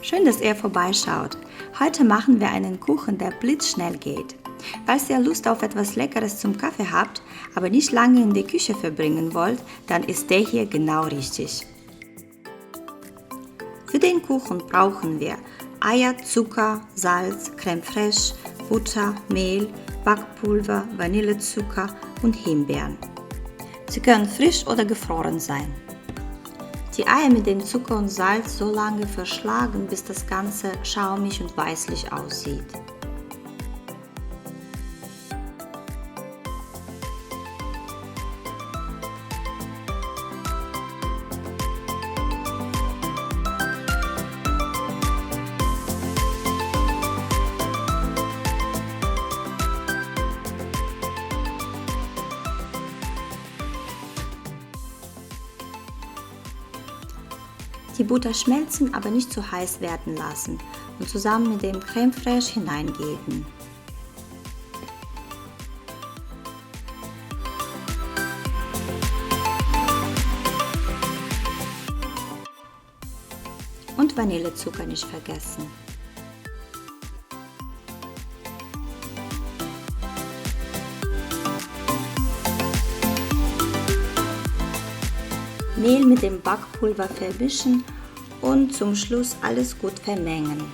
Schön, dass ihr vorbeischaut. Heute machen wir einen Kuchen, der blitzschnell geht. Falls ihr Lust auf etwas Leckeres zum Kaffee habt, aber nicht lange in der Küche verbringen wollt, dann ist der hier genau richtig. Für den Kuchen brauchen wir Eier, Zucker, Salz, Creme fraiche, Butter, Mehl, Backpulver, Vanillezucker und Himbeeren. Sie können frisch oder gefroren sein. Die Eier mit dem Zucker und Salz so lange verschlagen, bis das Ganze schaumig und weißlich aussieht. Die Butter schmelzen, aber nicht zu heiß werden lassen und zusammen mit dem Creme fraiche hineingeben. Und Vanillezucker nicht vergessen. Mehl mit dem Backpulver vermischen und zum Schluss alles gut vermengen.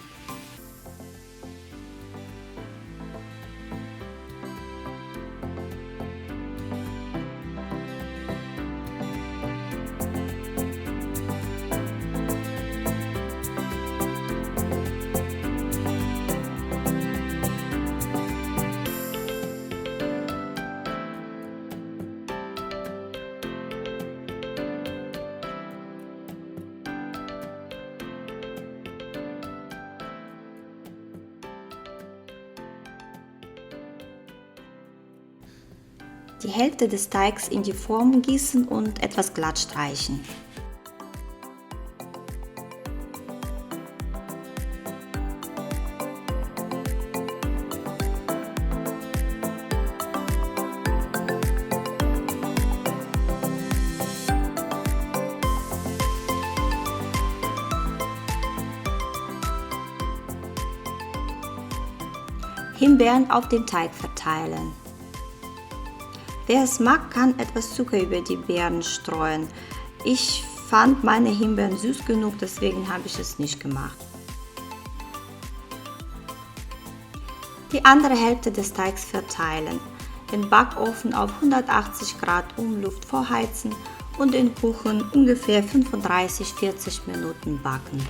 Die Hälfte des Teigs in die Form gießen und etwas glatt streichen. Himbeeren auf den Teig verteilen. Wer es mag, kann etwas Zucker über die Beeren streuen. Ich fand meine Himbeeren süß genug, deswegen habe ich es nicht gemacht. Die andere Hälfte des Teigs verteilen, den Backofen auf 180 Grad Umluft vorheizen und den Kuchen ungefähr 35-40 Minuten backen.